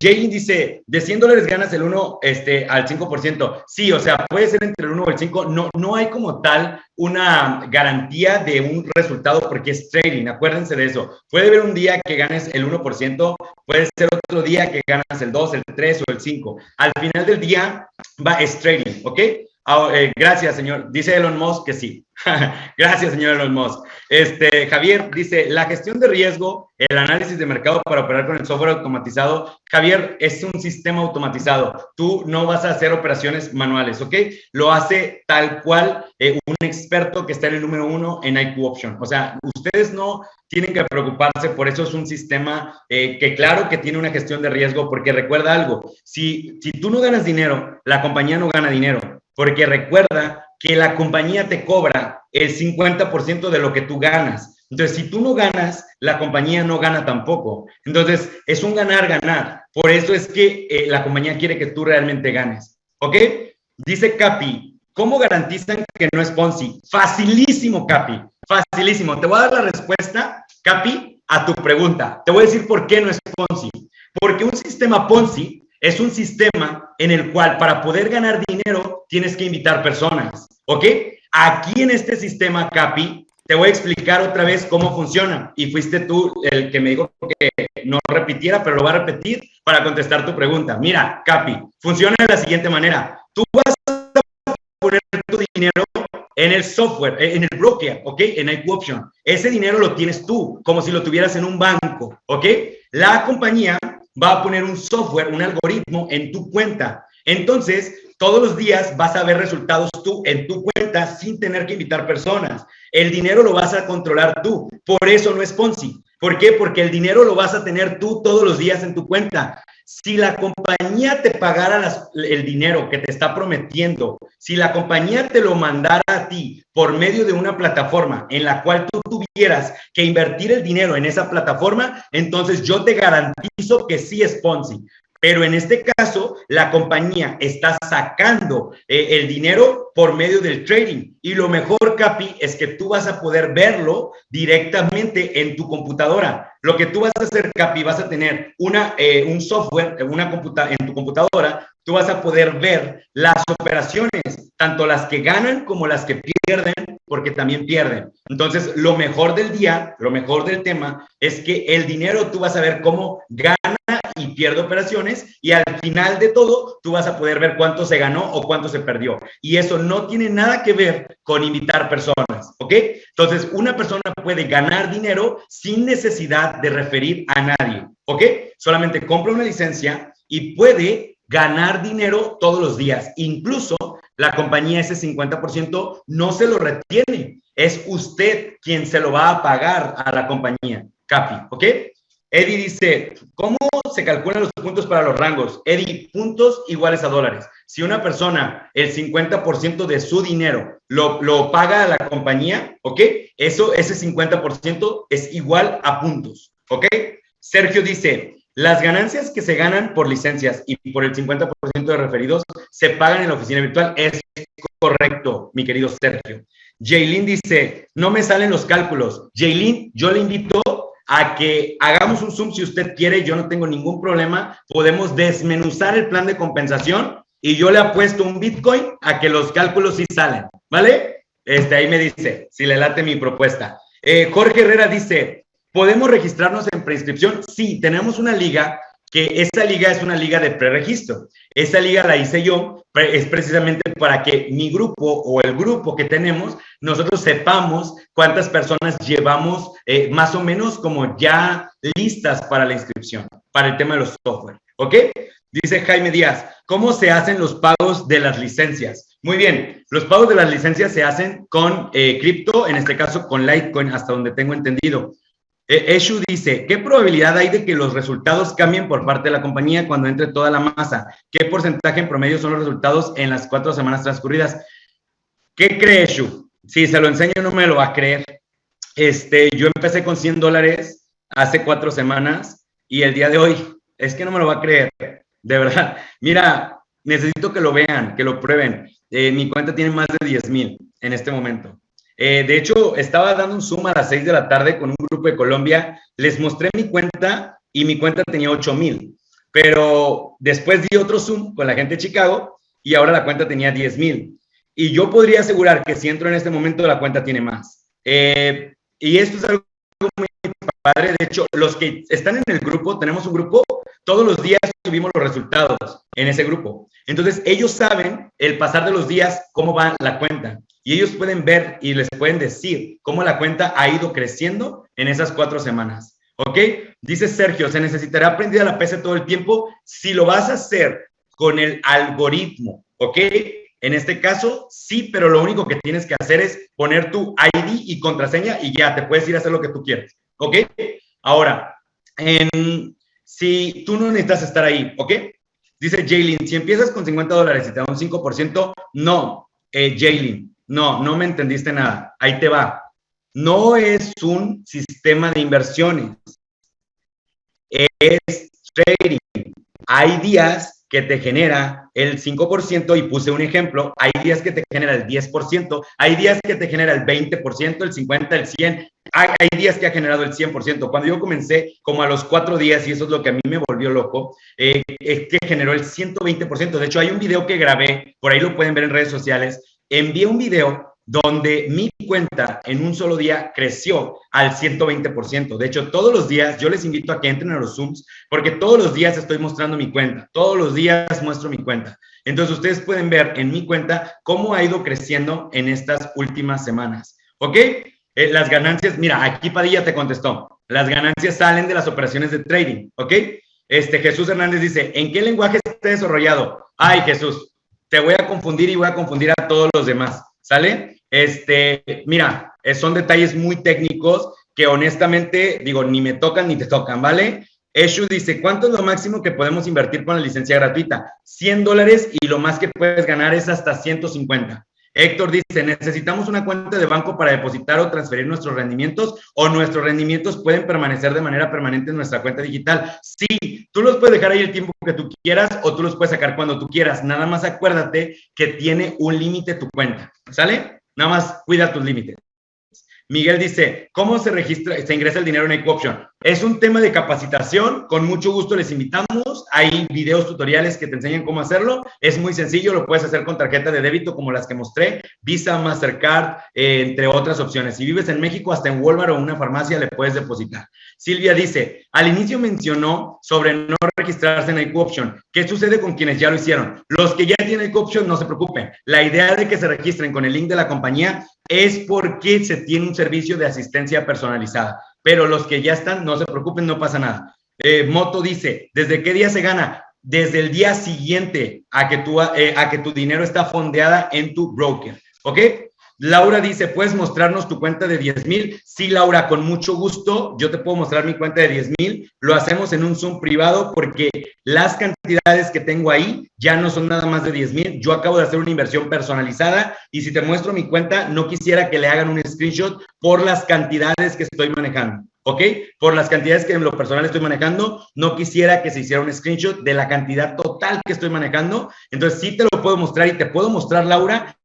Jane dice, de $100 ganas el 1 al 5%. Sí, o sea, puede ser entre el 1 o el 5. No hay como tal una garantía de un resultado porque es trading, acuérdense de eso. Puede haber un día que ganes el 1%, puede ser otro día que ganas el 2, el 3 o el 5. Al final del día es trading, ¿ok? Gracias, señor. Dice Elon Musk que sí. Gracias, señor Elon Musk. Javier dice, la gestión de riesgo, el análisis de mercado para operar con el software automatizado. Javier, es un sistema automatizado. Tú no vas a hacer operaciones manuales, ¿ok? Lo hace tal cual un experto que está en el número 1 en IQ Option. O sea, ustedes no tienen que preocuparse, por eso es un sistema que claro que tiene una gestión de riesgo, porque recuerda algo, si tú no ganas dinero, la compañía no gana dinero, porque recuerda que la compañía te cobra el 50% de lo que tú ganas. Entonces, si tú no ganas, la compañía no gana tampoco. Entonces, es un ganar-ganar. Por eso es que la compañía quiere que tú realmente ganes. ¿Ok? Dice Capi, ¿cómo garantizan que no es Ponzi? Facilísimo, Capi. Facilísimo. Te voy a dar la respuesta, Capi, a tu pregunta. Te voy a decir por qué no es Ponzi. Porque un sistema Ponzi es un sistema en el cual para poder ganar dinero tienes que invitar personas, ¿ok? Aquí en este sistema, Capi, te voy a explicar otra vez cómo funciona. Y fuiste tú el que me dijo que no repitiera, pero lo voy a repetir para contestar tu pregunta. Mira, Capi, funciona de la siguiente manera. Tú vas a poner tu dinero en el software, en el broker, ¿ok? En IQ Option. Ese dinero lo tienes tú, como si lo tuvieras en un banco, ¿ok? La compañía va a poner un software, un algoritmo en tu cuenta. Entonces, todos los días vas a ver resultados tú en tu cuenta sin tener que invitar personas. El dinero lo vas a controlar tú. Por eso no es Ponzi. ¿Por qué? Porque el dinero lo vas a tener tú todos los días en tu cuenta. Si la compañía te pagara el dinero que te está prometiendo, si la compañía te lo mandara a ti por medio de una plataforma en la cual tú tuvieras que invertir el dinero en esa plataforma, entonces yo te garantizo que sí es Ponzi. Pero en este caso, la compañía está sacando el dinero por medio del trading. Y lo mejor, Capi, es que tú vas a poder verlo directamente en tu computadora. Lo que tú vas a hacer, Capi, vas a tener un software en tu computadora. Tú vas a poder ver las operaciones, tanto las que ganan como las que pierden, porque también pierden. Entonces, lo mejor del día, lo mejor del tema, es que el dinero tú vas a ver cómo gana y pierde operaciones, y al final de todo tú vas a poder ver cuánto se ganó o cuánto se perdió, y eso no tiene nada que ver con invitar personas, ¿ok? Entonces una persona puede ganar dinero sin necesidad de referir a nadie, ¿ok? Solamente compra una licencia y puede ganar dinero todos los días. Incluso la compañía ese 50% no se lo retiene, es usted quien se lo va a pagar a la compañía, Capi, ¿ok? Eddie dice, ¿cómo se calculan los puntos para los rangos? Eddie, puntos iguales a dólares. Si una persona, el 50% de su dinero lo paga a la compañía, ¿ok? Ese 50% es igual a puntos, ¿ok? Sergio dice, las ganancias que se ganan por licencias y por el 50% de referidos se pagan en la oficina virtual. Es correcto, mi querido Sergio. Jaylin dice, no me salen los cálculos. Jaylin, yo le invito a que hagamos un Zoom si usted quiere, yo no tengo ningún problema. Podemos desmenuzar el plan de compensación y yo le apuesto un Bitcoin a que los cálculos sí salen, ¿vale? Ahí me dice, si le late mi propuesta. Jorge Herrera dice, ¿podemos registrarnos en preinscripción? Sí, tenemos una liga, que esa liga es una liga de preregistro. Esa liga la hice yo, es precisamente para que mi grupo o el grupo que tenemos, nosotros sepamos cuántas personas llevamos más o menos como ya listas para la inscripción, para el tema de los software, ¿ok? Dice Jaime Díaz, ¿cómo se hacen los pagos de las licencias? Muy bien, los pagos de las licencias se hacen con cripto, en este caso con Litecoin, hasta donde tengo entendido. Eshu dice, ¿qué probabilidad hay de que los resultados cambien por parte de la compañía cuando entre toda la masa? ¿Qué porcentaje en promedio son los resultados en las 4 semanas transcurridas? ¿Qué cree Eshu? Si se lo enseño no me lo va a creer. Yo empecé con $100 hace 4 semanas y el día de hoy, es que no me lo va a creer, de verdad. Mira, necesito que lo vean, que lo prueben. Mi cuenta tiene más de 10,000 en este momento. De hecho, estaba dando un Zoom a las 6 de la tarde con un grupo de Colombia. Les mostré mi cuenta y mi cuenta tenía 8,000. Pero después di otro Zoom con la gente de Chicago y ahora la cuenta tenía 10,000. Y yo podría asegurar que si entro en este momento, la cuenta tiene más. Y esto es algo muy padre. De hecho, los que están en el grupo, tenemos un grupo, todos los días subimos los resultados en ese grupo. Entonces, ellos saben el pasar de los días cómo va la cuenta. Y ellos pueden ver y les pueden decir cómo la cuenta ha ido creciendo en esas 4 semanas. ¿Ok? Dice Sergio, ¿se necesitará prendida la PC todo el tiempo? Si lo vas a hacer con el algoritmo, ¿ok? En este caso, sí, pero lo único que tienes que hacer es poner tu ID y contraseña y ya, te puedes ir a hacer lo que tú quieras. ¿Ok? Ahora, si tú no necesitas estar ahí, ¿ok? Dice Jaylin, si empiezas con $50 y te da un 5%, no, Jaylin. No me entendiste nada. Ahí te va. No es un sistema de inversiones. Es trading. Hay días que te genera el 5% y puse un ejemplo. Hay días que te genera el 10%. Hay días que te genera el 20%, el 50%, el 100%. Hay días que ha generado el 100%. Cuando yo comencé, como a los 4 días, y eso es lo que a mí me volvió loco, es que generó el 120%. De hecho, hay un video que grabé, por ahí lo pueden ver en redes sociales. Envié un video donde mi cuenta en un solo día creció al 120%. De hecho, todos los días yo les invito a que entren a los Zooms porque todos los días estoy mostrando mi cuenta. Todos los días muestro mi cuenta. Entonces, ustedes pueden ver en mi cuenta cómo ha ido creciendo en estas últimas semanas. ¿Ok? Las ganancias, mira, aquí Padilla te contestó. Las ganancias salen de las operaciones de trading. ¿Ok? Jesús Hernández dice, ¿en qué lenguaje está desarrollado? Ay, Jesús. Te voy a confundir y voy a confundir a todos los demás, ¿sale? Mira, son detalles muy técnicos que honestamente, digo, ni me tocan ni te tocan, ¿vale? Eshu dice, ¿cuánto es lo máximo que podemos invertir con la licencia gratuita? $100 y lo más que puedes ganar es hasta 150. Héctor dice, ¿necesitamos una cuenta de banco para depositar o transferir nuestros rendimientos o nuestros rendimientos pueden permanecer de manera permanente en nuestra cuenta digital? Sí, tú los puedes dejar ahí el tiempo que tú quieras o tú los puedes sacar cuando tú quieras. Nada más acuérdate que tiene un límite tu cuenta, ¿sale? Nada más cuida tus límites. Miguel dice, ¿cómo se ingresa el dinero en EquiOption? Es un tema de capacitación, con mucho gusto les invitamos, hay videos tutoriales que te enseñan cómo hacerlo, es muy sencillo, lo puedes hacer con tarjeta de débito como las que mostré, Visa, Mastercard, entre otras opciones. Si vives en México, hasta en Walmart o en una farmacia le puedes depositar. Silvia dice, al inicio mencionó sobre no registrarse en EquiOption. ¿Qué sucede con quienes ya lo hicieron? Los que ya tienen EquiOption, no se preocupen. La idea de que se registren con el link de la compañía es porque se tiene un servicio de asistencia personalizada. Pero los que ya están, no se preocupen, no pasa nada. Moto dice, ¿desde qué día se gana? Desde el día siguiente a que tu dinero está fondeada en tu broker. ¿Ok? Laura dice, ¿puedes mostrarnos tu cuenta de 10,000? Sí, Laura, con mucho gusto. Yo te puedo mostrar mi cuenta de 10,000. Lo hacemos en un Zoom privado porque las cantidades que tengo ahí ya no son nada más de 10,000. Yo acabo de hacer una inversión personalizada y si te muestro mi cuenta, no quisiera que le hagan un screenshot por las cantidades que estoy manejando. ¿Ok? Por las cantidades que en lo personal estoy manejando, no quisiera que se hiciera un screenshot de la cantidad total que estoy manejando. Entonces, sí te lo puedo mostrar y te puedo mostrar, Laura,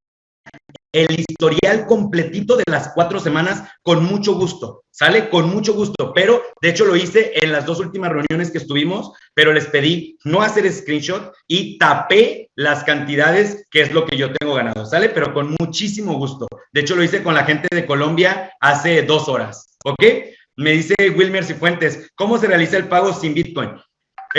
el historial completito de las 4 semanas con mucho gusto, ¿sale? Con mucho gusto, pero de hecho lo hice en las 2 últimas reuniones que estuvimos, pero les pedí no hacer screenshot y tapé las cantidades que es lo que yo tengo ganado, ¿sale? Pero con muchísimo gusto. De hecho lo hice con la gente de Colombia hace 2 horas, ¿ok? Me dice Wilmer Cifuentes, ¿cómo se realiza el pago sin Bitcoin?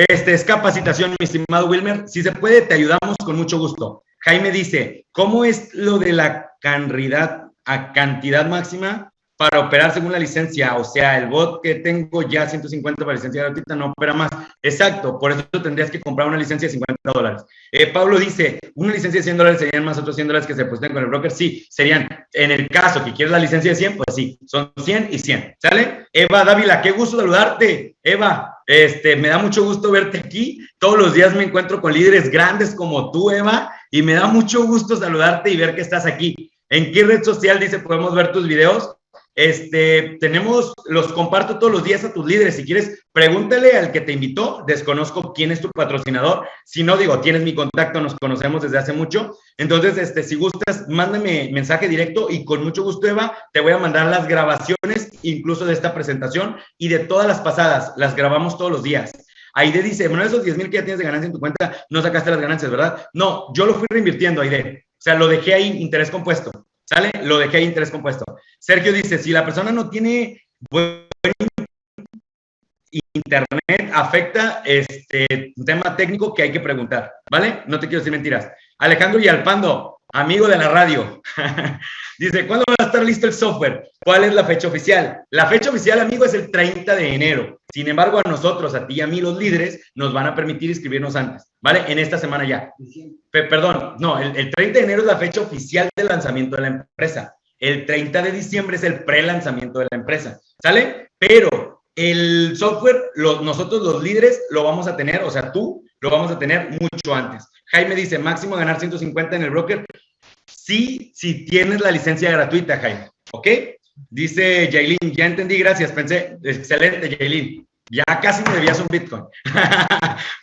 Es capacitación, mi estimado Wilmer. Si se puede, te ayudamos con mucho gusto. Jaime dice, ¿cómo es lo de la cantidad máxima para operar según la licencia? O sea, el bot que tengo ya 150 para licencia gratuita no opera más. Exacto, por eso tendrías que comprar una licencia de $50. Pablo dice, una licencia de $100 serían más otros $100 que se depositan con el broker. Sí, serían, en el caso que quieras la licencia de 100, pues sí, son 100 y 100, ¿sale? Eva Dávila, qué gusto saludarte, Eva. Me da mucho gusto verte aquí. Todos los días me encuentro con líderes grandes como tú, Eva, y me da mucho gusto saludarte y ver que estás aquí. ¿En qué red social, dice, podemos ver tus videos? Los comparto todos los días a tus líderes. Si quieres, pregúntale al que te invitó. Desconozco quién es tu patrocinador. Si no, digo, tienes mi contacto, nos conocemos desde hace mucho. Entonces, si gustas, mándame mensaje directo y con mucho gusto, Eva, te voy a mandar las grabaciones, incluso de esta presentación y de todas las pasadas. Las grabamos todos los días. Aide dice, bueno, esos 10,000 que ya tienes de ganancia en tu cuenta, no sacaste las ganancias, ¿verdad? No, yo lo fui reinvirtiendo, Aide. O sea, lo dejé ahí, interés compuesto. ¿Sale? Lo dejé ahí, interés compuesto. Sergio dice, si la persona no tiene buen internet, afecta un tema técnico que hay que preguntar, ¿vale? No te quiero decir mentiras. Alejandro Yalpando, amigo de la radio, dice, ¿cuándo va a estar listo el software? ¿Cuál es la fecha oficial? La fecha oficial, amigo, es el 30 de enero. Sin embargo, a nosotros, a ti y a mí, los líderes, nos van a permitir inscribirnos antes, ¿vale? En esta semana ya. Perdón, no, el 30 de enero es la fecha oficial del lanzamiento de la empresa. El 30 de diciembre es el pre-lanzamiento de la empresa, ¿sale? Pero el software, nosotros los líderes lo vamos a tener, o sea, tú lo vamos a tener mucho antes. Jaime dice, máximo ganar 150 en el broker. Sí, si tienes la licencia gratuita, Jaime, ¿ok? Dice Yailin, ya entendí, gracias, pensé, excelente, Yailin. Ya casi me debías un Bitcoin.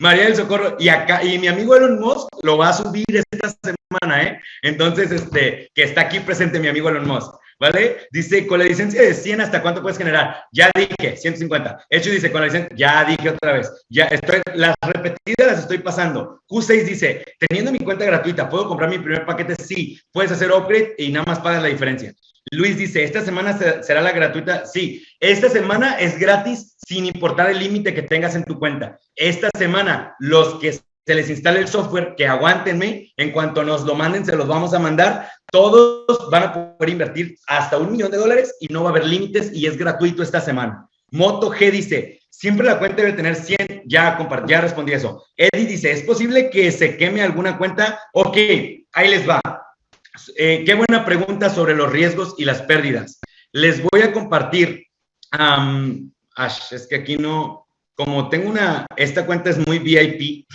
María del Socorro, y mi amigo Elon Musk lo va a subir esta semana, ¿eh? Entonces, que está aquí presente mi amigo Elon Musk, ¿vale? Dice, con la licencia de 100, ¿hasta cuánto puedes generar? Ya dije, 150. Hecho dice, con la licencia, ya dije otra vez. Ya estoy, las repetidas las estoy pasando. Q6 dice, teniendo mi cuenta gratuita, ¿puedo comprar mi primer paquete? Sí, puedes hacer upgrade y nada más pagas la diferencia. Luis dice, ¿esta semana será la gratuita? Sí, esta semana es gratis sin importar el límite que tengas en tu cuenta. Esta semana, los que se les instale el software, que aguántenme, en cuanto nos lo manden, se los vamos a mandar. Todos van a poder invertir hasta $1 millón y no va a haber límites y es gratuito esta semana. Moto G dice, siempre la cuenta debe tener 100. Ya respondí eso. Eddie dice, ¿es posible que se queme alguna cuenta? Ok, ahí les va. Qué buena pregunta sobre los riesgos y las pérdidas. Les voy a compartir. Es que aquí no, como tengo esta cuenta es muy VIP,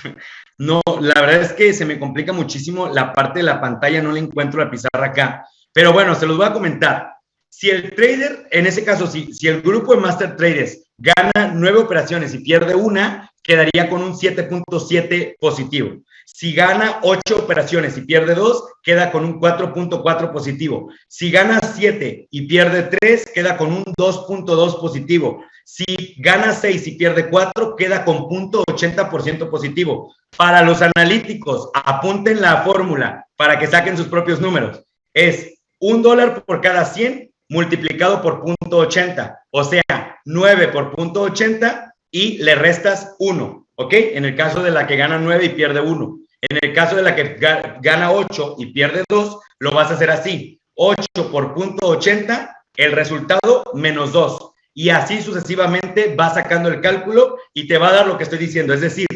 no, la verdad es que se me complica muchísimo la parte de la pantalla, no le encuentro la pizarra acá. Pero bueno, se los voy a comentar. Si el trader, en ese caso, si el grupo de Master Traders gana 9 operaciones y pierde una, quedaría con un 7.7 positivo. Si gana 8 operaciones y pierde 2, queda con un 4.4 positivo. Si gana 7 y pierde 3, queda con un 2.2 positivo. Si gana 6 y pierde 4, queda con 0.80% positivo. Para los analíticos, apunten la fórmula para que saquen sus propios números. Es $1 por cada 100 multiplicado por 0.80. O sea, 9 por 0.80 y le restas 1. ¿Ok? En el caso de la que gana 9 y pierde 1. En el caso de la que gana 8 y pierde 2, lo vas a hacer así. 8 por 0.80, el resultado menos 2. Y así sucesivamente va sacando el cálculo y te va a dar lo que estoy diciendo. Es decir,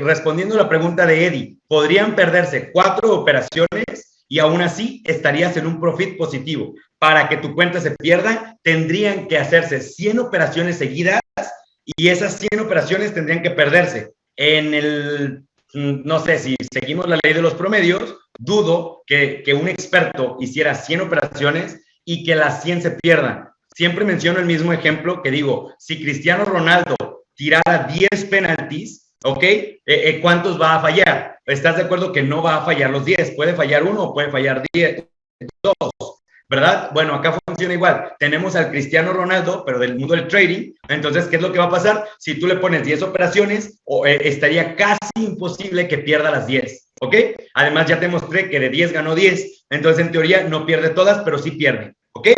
respondiendo a la pregunta de Eddie, podrían perderse 4 operaciones y aún así estarías en un profit positivo. Para que tu cuenta se pierda, tendrían que hacerse 100 operaciones seguidas y esas 100 operaciones tendrían que perderse. No sé, si seguimos la ley de los promedios, dudo que un experto hiciera 100 operaciones y que las 100 se pierdan. Siempre menciono el mismo ejemplo que digo, si Cristiano Ronaldo tirara 10 penaltis, ¿ok? ¿Cuántos va a fallar? ¿Estás de acuerdo que no va a fallar los 10? Puede fallar uno o puede fallar 10, 2, ¿verdad? Bueno, acá funciona igual. Tenemos al Cristiano Ronaldo, pero del mundo del trading. Entonces, ¿qué es lo que va a pasar? Si tú le pones 10 operaciones, estaría casi imposible que pierda las 10, ¿ok? Además, ya te mostré que de 10 ganó 10. Entonces, en teoría, no pierde todas, pero sí pierde, ¿ok?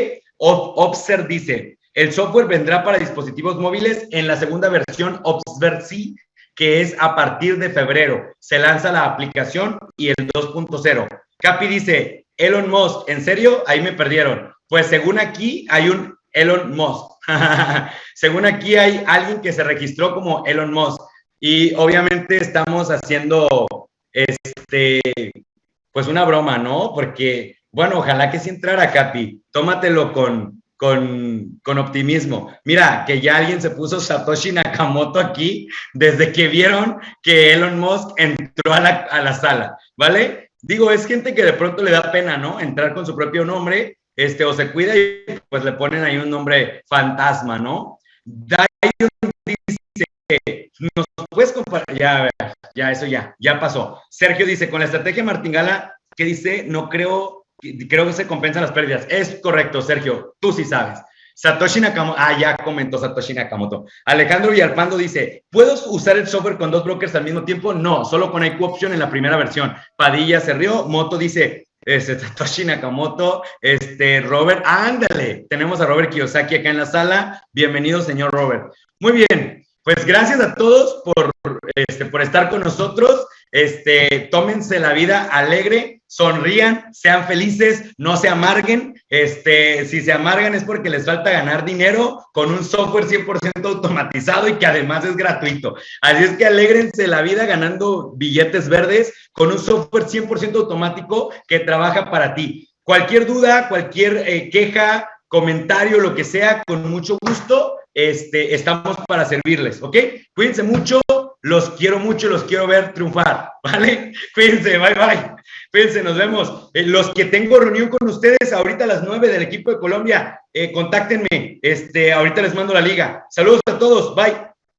Observe dice, el software vendrá para dispositivos móviles en la segunda versión Observe sí, que es a partir de febrero. Se lanza la aplicación y el 2.0. Capi dice, Elon Musk, ¿en serio? Ahí me perdieron. Pues según aquí hay un Elon Musk. Según aquí hay alguien que se registró como Elon Musk. Y obviamente estamos haciendo pues una broma, ¿no? Porque, bueno, ojalá que sí entrara, Capi. Tómatelo con optimismo. Mira, que ya alguien se puso Satoshi Nakamoto aquí desde que vieron que Elon Musk entró a la sala, ¿vale? Digo, es gente que de pronto le da pena, ¿no? Entrar con su propio nombre, o se cuida y pues le ponen ahí un nombre fantasma, ¿no? Dion dice, ¿nos puedes comparar? Ya, eso ya pasó. Sergio dice, con la estrategia martingala, ¿qué dice? No creo que se compensan las pérdidas. Es correcto, Sergio, tú sí sabes. Satoshi Nakamoto, ya comentó Satoshi Nakamoto. Alejandro Villalpando dice, ¿puedo usar el software con 2 brokers al mismo tiempo? No, solo con IQ Option en la primera versión. Padilla se rió. Moto dice, Satoshi Nakamoto, Robert, ándale, tenemos a Robert Kiyosaki acá en la sala. Bienvenido, señor Robert. Muy bien, pues gracias a todos por estar con nosotros. Tómense la vida alegre, sonrían, sean felices, no se amarguen. Si se amargan es porque les falta ganar dinero con un software 100% automatizado y que además es gratuito. Así es que alégrense la vida ganando billetes verdes con un software 100% automático que trabaja para ti. Cualquier duda, cualquier queja, comentario, lo que sea, con mucho gusto, estamos para servirles, ¿ok? Cuídense mucho, los quiero mucho, los quiero ver triunfar, ¿vale? Cuídense, bye, bye. Cuídense, nos vemos. Los que tengo reunión con ustedes ahorita a las 9 del equipo de Colombia, contáctenme, ahorita les mando la liga. Saludos a todos, bye.